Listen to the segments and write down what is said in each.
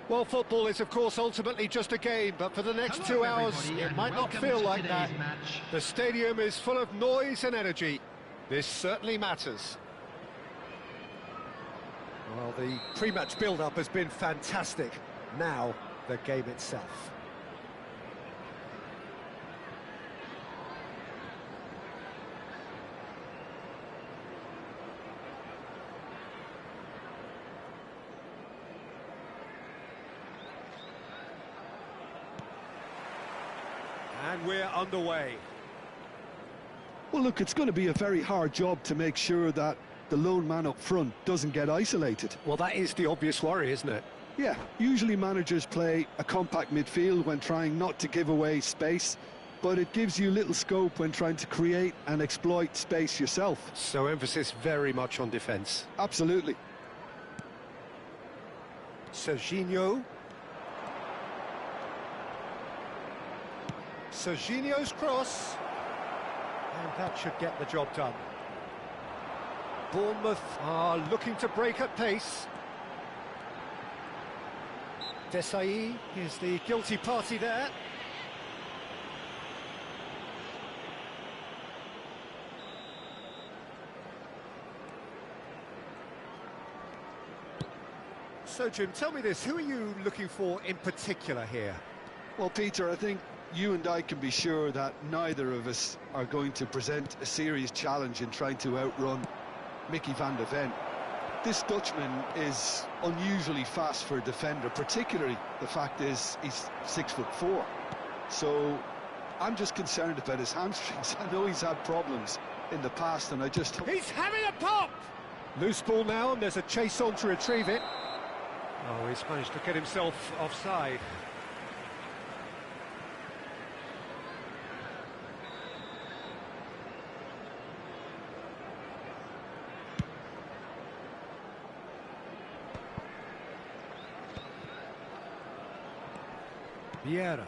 Well, football is, of course, ultimately just a game, but for the next 2 hours, it might not feel like that. The stadium is full of noise and energy. This certainly matters. Well, the pre-match build-up has been fantastic. Now, the game itself. And we're underway. Well, look, it's going to be a very hard job to make sure that the lone man up front doesn't get isolated. Well, that is the obvious worry, isn't it? Yeah, usually managers play a compact midfield when trying not to give away space, but it gives you little scope when trying to create and exploit space yourself. So emphasis very much on defence. Absolutely. Serginho. Serginho's cross. And that should get the job done. Bournemouth are looking to break at pace. Desai is the guilty party there. So, Jim, tell me this, who are you looking for in particular here? Well, Peter, I think you and I can be sure that neither of us are going to present a serious challenge in trying to outrun Mickey van de Ven. This Dutchman is unusually fast for a defender, particularly the fact is he's 6'4". So I'm just concerned about his hamstrings. I know he's had problems in the past, and I just... He's having a pop! Loose ball now, and there's a chase on to retrieve it. Oh, he's managed to get himself offside. Vieira.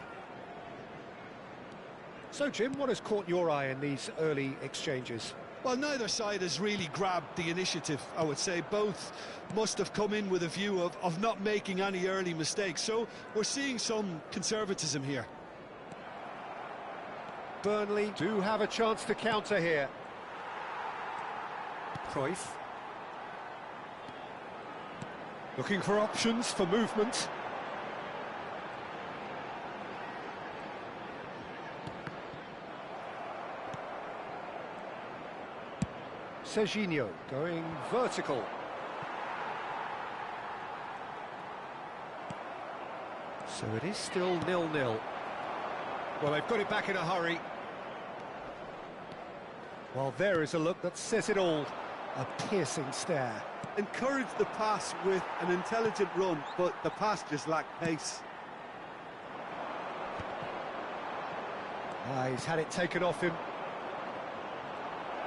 So, Jim, what has caught your eye in these early exchanges? Well, neither side has really grabbed the initiative, I would say. Both must have come in with a view of not making any early mistakes. So we're seeing some conservatism here. Burnley do have a chance to counter here. Cruyff. Looking for options for movement. Serginho going vertical. So it is still 0-0. Well, they've got it back in a hurry. Well, there is a look that says it all. A piercing stare. Encourage the pass with an intelligent run, but the pass just lacked pace. He's had it taken off him.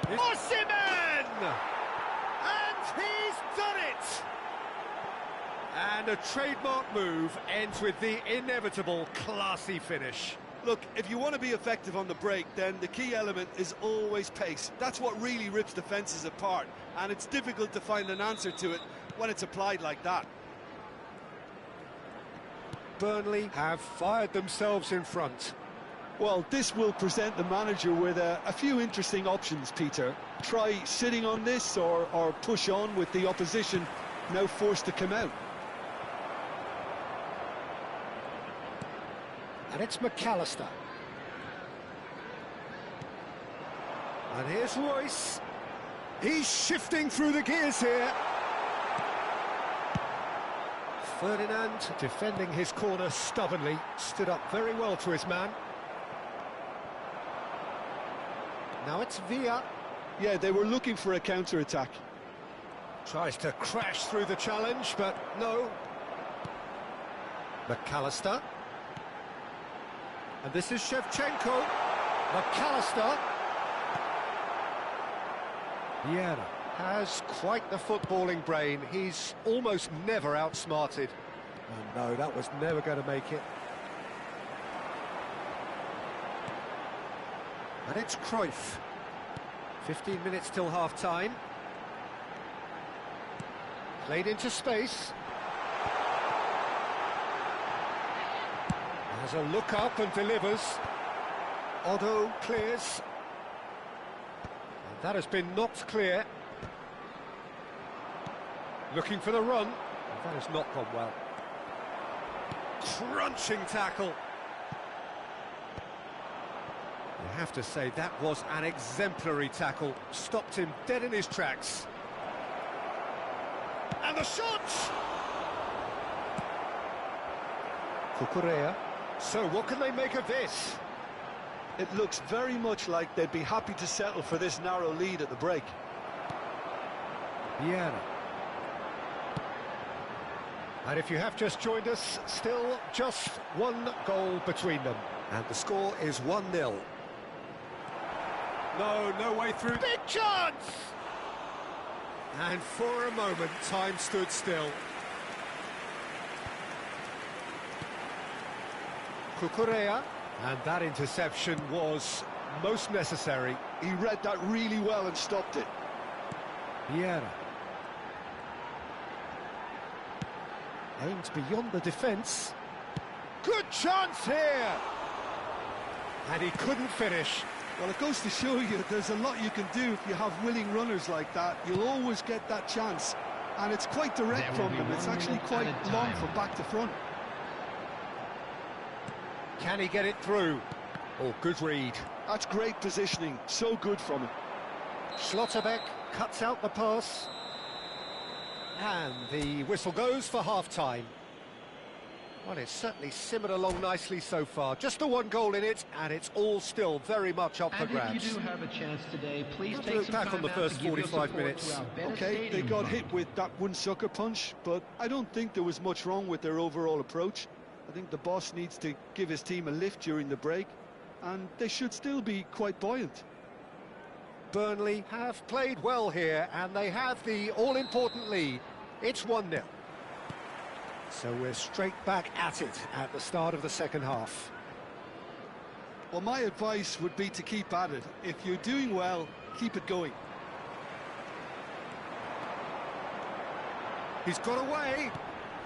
Osimhen! And he's done it! And a trademark move ends with the inevitable classy finish. Look, if you want to be effective on the break, then the key element is always pace. That's what really rips defences apart, and it's difficult to find an answer to it when it's applied like that. Burnley have fired themselves in front. Well, this will present the manager with a few interesting options, Peter. Try sitting on this or push on with the opposition now forced to come out. And it's McAllister. And here's Royce. He's shifting through the gears here. Ferdinand, defending his corner stubbornly, stood up very well to his man. Now it's Villa. Yeah, they were looking for a counter-attack. Tries to crash through the challenge, but no. McAllister. And this is Shevchenko. McAllister. Vieira has quite the footballing brain. He's almost never outsmarted. Oh no, that was never going to make it. And it's Cruyff. 15 minutes till half-time. Played into space. Has a look up and delivers. Otto clears. And that has been knocked clear. Looking for the run. And that has not gone well. Crunching tackle. You have to say that was an exemplary tackle. Stopped him dead in his tracks. And the shot! Cucurella. So what can they make of this? It looks very much like they'd be happy to settle for this narrow lead at the break. Vieira. And if you have just joined us, still just one goal between them. And the score is 1-0. No way through. Big chance! And for a moment, time stood still. Cucurella. And that interception was most necessary. He read that really well and stopped it. Vieira. Aimed beyond the defence. Good chance here! And he couldn't finish. Well, it goes to show you there's a lot you can do if you have willing runners like that. You'll always get that chance. And it's quite direct from them. It's actually quite long from back to front. Can he get it through? Oh, good read. That's great positioning. So good from him. Schlotterbeck cuts out the pass. And the whistle goes for half-time. Well, it's certainly simmered along nicely so far. Just the one goal in it, and it's all still very much up for grabs. If you do have a chance today, please take some back on the first 45 minutes. Okay, they got hit with that one sucker punch, but I don't think there was much wrong with their overall approach. I think the boss needs to give his team a lift during the break, and they should still be quite buoyant. Burnley have played well here, and they have the all-important lead. It's 1-0. So we're straight back at it at the start of the second half. Well, my advice would be to keep at it. If you're doing well, keep it going. He's got away.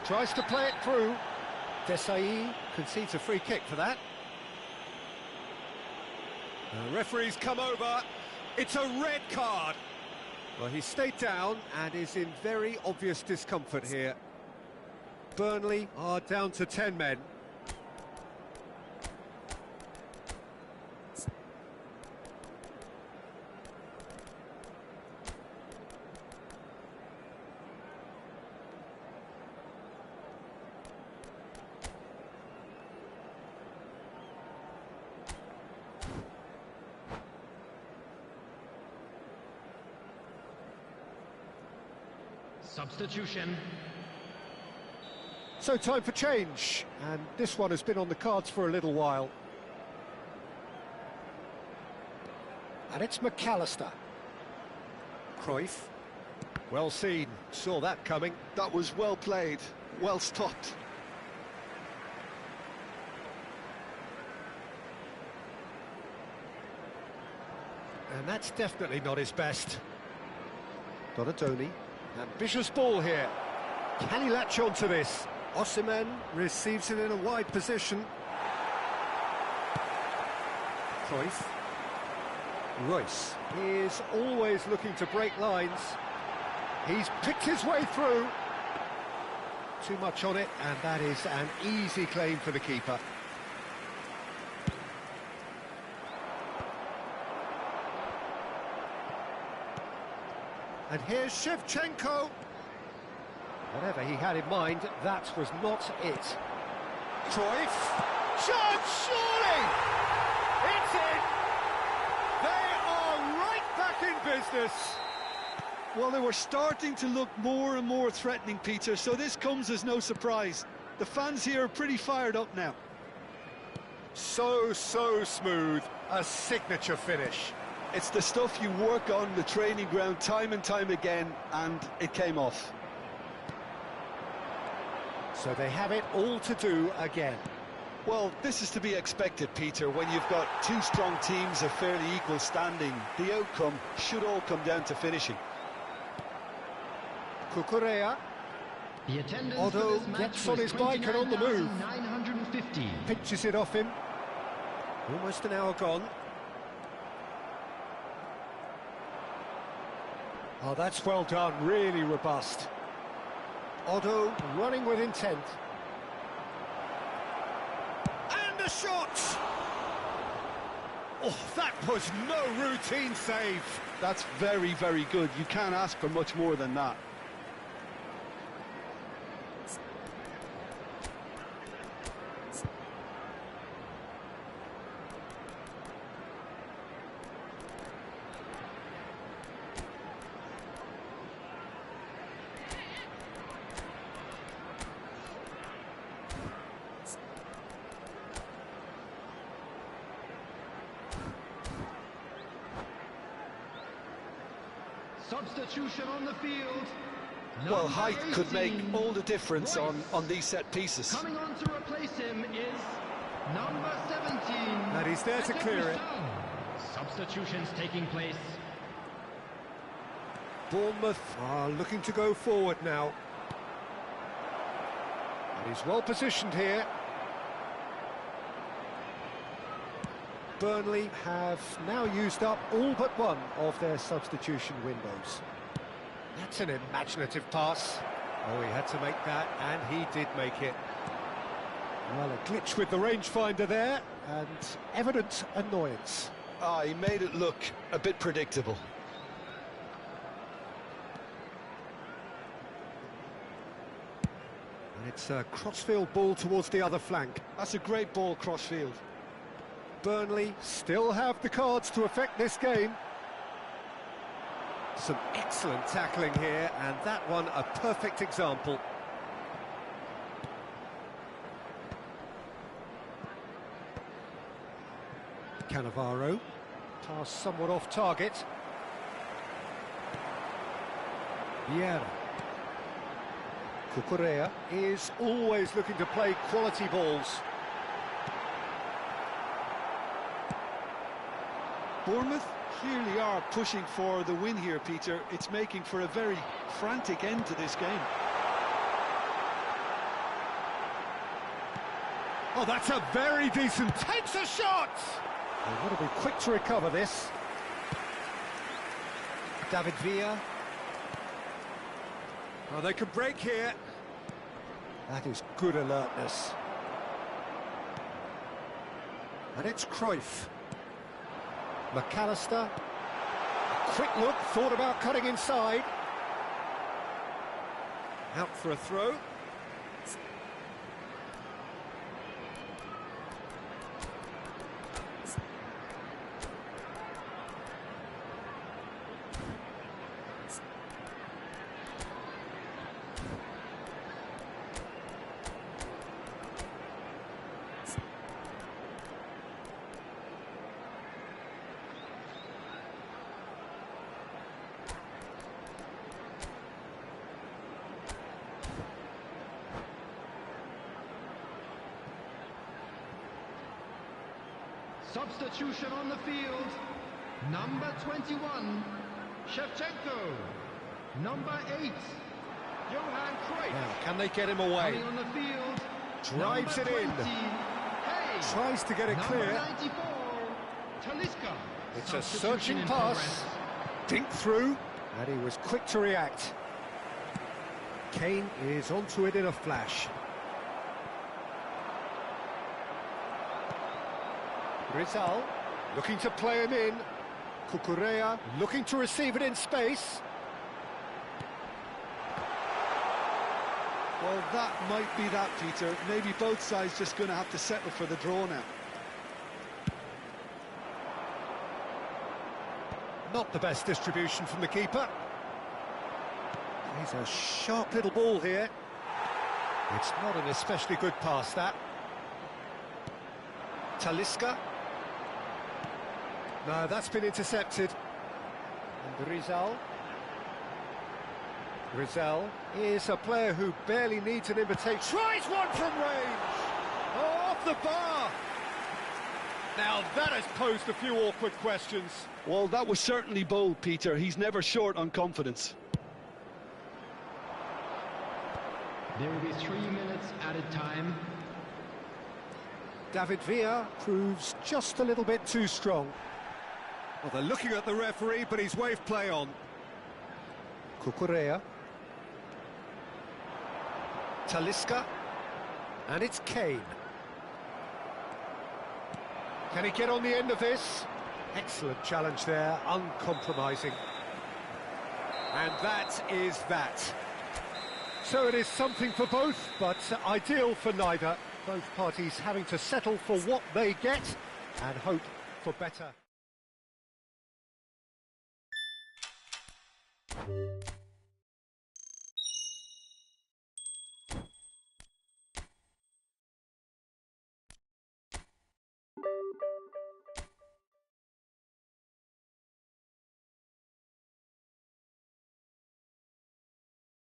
Tries to play it through. Desai concedes a free kick for that. The referee's come over. It's a red card. Well, he stayed down and is in very obvious discomfort here. Burnley are down to 10 men. Substitution. So time for change, and this one has been on the cards for a little while. And it's McAllister. Cruyff. Well seen, saw that coming. That was well played, well stopped. And that's definitely not his best. Donatoni. Ambitious ball here. Can he latch on to this? Osimhen receives it in a wide position. Cruyff. Royce is always looking to break lines. He's picked his way through. Too much on it, and that is an easy claim for the keeper. And here's Shevchenko. Whatever he had in mind, that was not it. Cruyff. Chance, surely! It's in! They are right back in business. Well, they were starting to look more and more threatening, Peter, so this comes as no surprise. The fans here are pretty fired up now. So smooth. A signature finish. It's the stuff you work on the training ground time and time again, and it came off. So they have it all to do again. Well, this is to be expected, Peter. When you've got two strong teams of fairly equal standing, the outcome should all come down to finishing. Cucurella. Otto gets on his bike and on the move. 15. Pinches it off him. Almost an hour gone. Oh, that's well done, really robust. Otto running with intent. And a shot! Oh, that was no routine save. That's very, very good. You can't ask for much more than that. Substitution on the field. Well, Number height could make 18, all the difference Royce. on these set pieces. Coming on to replace him is number 17. And he's there to clear it. Substitutions taking place. Bournemouth are looking to go forward now. And he's well positioned here. Burnley have now used up all but one of their substitution windows. That's an imaginative pass. Oh, he had to make that, and he did make it. Well, a glitch with the rangefinder there, and evident annoyance. Ah, he made it look a bit predictable. And it's a crossfield ball towards the other flank. That's a great ball crossfield. Burnley still have the cards to affect this game. Some excellent tackling here, and that one a perfect example. Cannavaro, pass somewhat off target. Vieira. Cucurella is always looking to play quality balls. Bournemouth clearly are pushing for the win here, Peter. It's making for a very frantic end to this game. Oh, that's a very decent... Takes a shot! They've got to be quick to recover this. David Villa. Oh, they could break here. That is good alertness. And it's Cruyff. McAllister. A quick look, thought about cutting inside. Out for a throw. Substitution on the field. Number 21, Shevchenko. Number 8, Johan Cruyff. Now, can they get him away? Coming on the field. Drives it number in. 20, Hey. Tries to get it Number clear. 94, Talisca. It's a Substitution searching in pass. progress. Dink through. And he was quick to react. Kane is onto it in a flash. Rizal looking to play him in. Cucurella looking to receive it in space. Well, that might be that, Peter. Maybe both sides just going to have to settle for the draw now. Not the best distribution from the keeper. He's a sharp little ball here. It's not an especially good pass, that. Talisca. No, that's been intercepted. And Rizal. Rizal is a player who barely needs an invitation. Tries one from range! Oh, off the bar! Now that has posed a few awkward questions. Well, that was certainly bold, Peter. He's never short on confidence. There will be 3 minutes added time. David Villa proves just a little bit too strong. Well, they're looking at the referee, but he's waved play on. Cucurella. Talisca. And it's Kane. Can he get on the end of this? Excellent challenge there, uncompromising. And that is that. So it is something for both, but ideal for neither. Both parties having to settle for what they get and hope for better.